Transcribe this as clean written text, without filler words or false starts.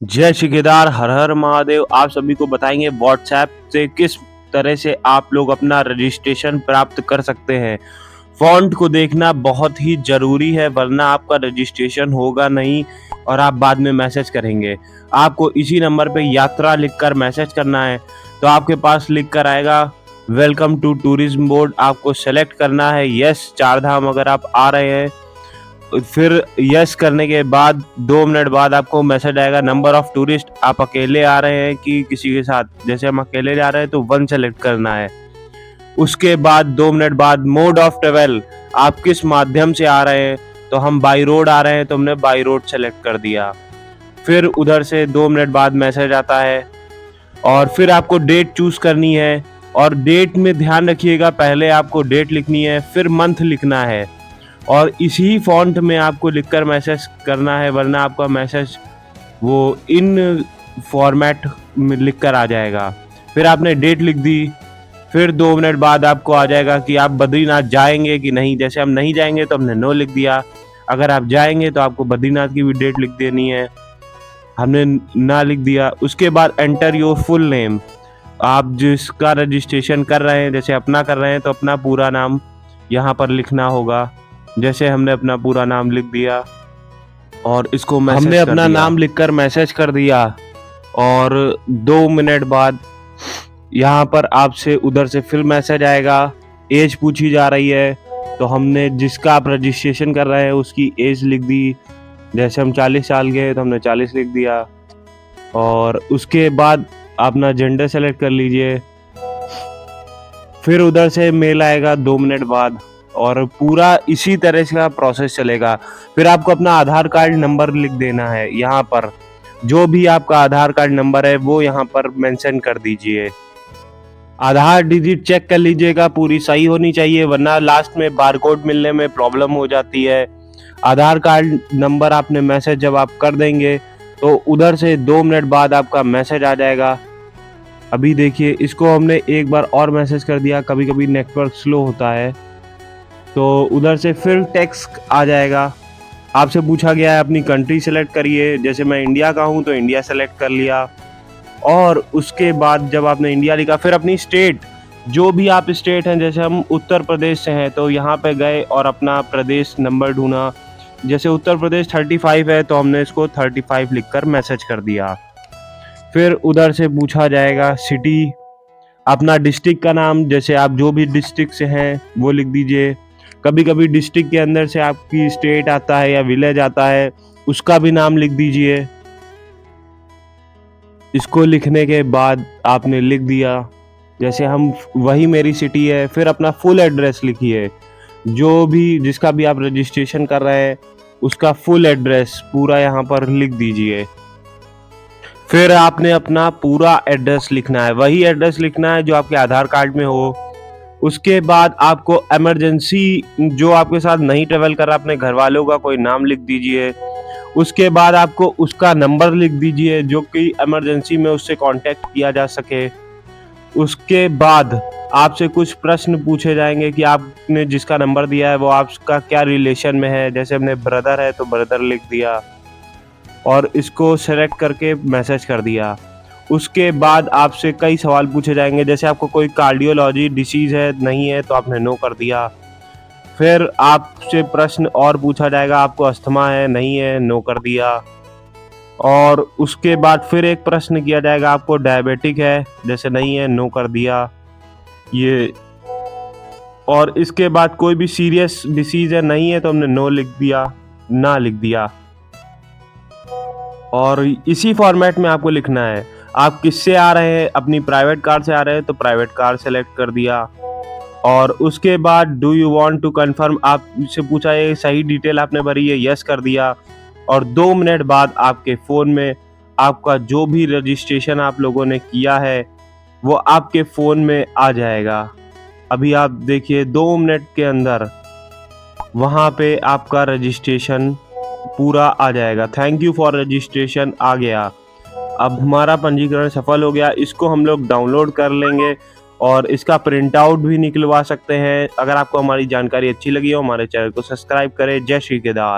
जय श्री केदार, हर हर महादेव। आप सभी को बताएंगे व्हाट्सएप से किस तरह से आप लोग अपना रजिस्ट्रेशन प्राप्त कर सकते हैं। फॉन्ट को देखना बहुत ही ज़रूरी है, वरना आपका रजिस्ट्रेशन होगा नहीं और आप बाद में मैसेज करेंगे। आपको इसी नंबर पे यात्रा लिखकर मैसेज करना है, तो आपके पास लिख कर आएगा वेलकम टू टूरिज्म बोर्ड। आपको सेलेक्ट करना है यस चारधाम अगर आप आ रहे हैं। फिर यस करने के बाद 2 मिनट बाद आपको मैसेज आएगा नंबर ऑफ टूरिस्ट, आप अकेले आ रहे हैं कि किसी के साथ। जैसे हम अकेले जा रहे हैं तो 1 सेलेक्ट करना है। उसके बाद 2 मिनट बाद मोड ऑफ ट्रेवल, आप किस माध्यम से आ रहे हैं। तो हम बाई रोड आ रहे हैं तो हमने बाई रोड सेलेक्ट कर दिया। फिर उधर से 2 मिनट बाद मैसेज आता है और फिर आपको डेट चूज करनी है। और डेट में ध्यान रखिएगा, पहले आपको डेट लिखनी है फिर मंथ लिखना है और इसी फॉन्ट में आपको लिखकर मैसेज करना है, वरना आपका मैसेज वो इन फॉर्मेट में लिखकर आ जाएगा। फिर आपने डेट लिख दी, फिर 2 मिनट बाद आपको आ जाएगा कि आप बद्रीनाथ जाएंगे कि नहीं। जैसे हम नहीं जाएंगे तो हमने नो लिख दिया, अगर आप जाएंगे तो आपको बद्रीनाथ की भी डेट लिख देनी है, हमने ना लिख दिया। उसके बाद एंटर योर फुल नेम, आप जिसका रजिस्ट्रेशन कर रहे हैं, जैसे अपना कर रहे हैं तो अपना पूरा नाम यहाँ पर लिखना होगा। जैसे हमने अपना पूरा नाम लिख दिया और इसको मैसेज हमने अपना नाम लिखकर मैसेज कर दिया। और 2 मिनट बाद यहाँ पर आपसे उधर से फिर मैसेज आएगा, एज पूछी जा रही है। तो हमने जिसका आप रजिस्ट्रेशन कर रहे हैं उसकी एज लिख दी। जैसे हम 40 साल के हैं तो हमने 40 लिख दिया। और उसके बाद अपना जेंडर सेलेक्ट कर लीजिए। फिर उधर से मेल आएगा 2 मिनट बाद और पूरा इसी तरह से का प्रोसेस चलेगा। फिर आपको अपना आधार कार्ड नंबर लिख देना है। यहाँ पर जो भी आपका आधार कार्ड नंबर है वो यहाँ पर मेंशन कर दीजिए। आधार डिजिट चेक कर लीजिएगा, पूरी सही होनी चाहिए, वरना लास्ट में बारकोड मिलने में प्रॉब्लम हो जाती है। आधार कार्ड नंबर आपने मैसेज जब आप कर देंगे तो उधर से 2 मिनट बाद आपका मैसेज आ जाएगा। अभी देखिए, इसको हमने एक बार और मैसेज कर दिया, कभी कभी नेटवर्क स्लो होता है। तो उधर से फिर टेक्स्ट आ जाएगा, आपसे पूछा गया है अपनी कंट्री सेलेक्ट करिए। जैसे मैं इंडिया का हूँ तो इंडिया सेलेक्ट कर लिया। और उसके बाद जब आपने इंडिया लिखा, फिर अपनी स्टेट, जो भी आप स्टेट हैं, जैसे हम उत्तर प्रदेश से हैं तो यहाँ पे गए और अपना प्रदेश नंबर ढूंढा। जैसे उत्तर प्रदेश 35 है तो हमने इसको 35 लिखकर मैसेज कर दिया। फिर उधर से पूछा जाएगा सिटी, अपना डिस्ट्रिक्ट का नाम, जैसे आप जो भी डिस्ट्रिक्ट से हैं वो लिख दीजिए। कभी कभी डिस्ट्रिक्ट के अंदर से आपकी स्टेट आता है या विलेज आता है, उसका भी नाम लिख दीजिए। इसको लिखने के बाद आपने लिख दिया, जैसे हम वही मेरी सिटी है। फिर अपना फुल एड्रेस लिखिए, जो भी जिसका भी आप रजिस्ट्रेशन कर रहे हैं उसका फुल एड्रेस पूरा यहाँ पर लिख दीजिए। फिर आपने अपना पूरा एड्रेस लिखना है, वही एड्रेस लिखना है जो आपके आधार कार्ड में हो। उसके बाद आपको इमरजेंसी, जो आपके साथ नहीं ट्रेवल कर रहा, अपने घर वालों का कोई नाम लिख दीजिए। उसके बाद आपको उसका नंबर लिख दीजिए जो कि इमरजेंसी में उससे कांटेक्ट किया जा सके। उसके बाद आपसे कुछ प्रश्न पूछे जाएंगे कि आपने जिसका नंबर दिया है वो आपका क्या रिलेशन में है। जैसे हमने ब्रदर है तो ब्रदर लिख दिया और इसको सेलेक्ट करके मैसेज कर दिया। उसके बाद आपसे कई सवाल पूछे जाएंगे, जैसे आपको कोई कार्डियोलॉजी डिसीज है, नहीं है तो आपने नो कर दिया। फिर आपसे प्रश्न और पूछा जाएगा, आपको अस्थमा है, नहीं है, नो कर दिया। और उसके बाद फिर एक प्रश्न किया जाएगा, आपको डायबिटिक है, जैसे नहीं है, नो कर दिया ये। और इसके बाद कोई भी सीरियस डिसीज है, नहीं है तो हमने नो लिख दिया, ना लिख दिया। और इसी फॉर्मेट में आपको लिखना है। आप किससे आ रहे हैं, अपनी प्राइवेट कार से आ रहे हैं तो प्राइवेट कार सेलेक्ट कर दिया। और उसके बाद do you want to confirm, आपसे पूछा है सही डिटेल आपने भरी है, यस कर दिया। और 2 मिनट बाद आपके फ़ोन में आपका जो भी रजिस्ट्रेशन आप लोगों ने किया है वो आपके फ़ोन में आ जाएगा। अभी आप देखिए 2 मिनट के अंदर वहाँ पे आपका रजिस्ट्रेशन पूरा आ जाएगा। थैंक यू फॉर रजिस्ट्रेशन आ गया। अब हमारा पंजीकरण सफल हो गया। इसको हम लोग डाउनलोड कर लेंगे और इसका प्रिंट आउट भी निकलवा सकते हैं। अगर आपको हमारी जानकारी अच्छी लगी हो, हमारे चैनल को सब्सक्राइब करें। जय श्री केदार।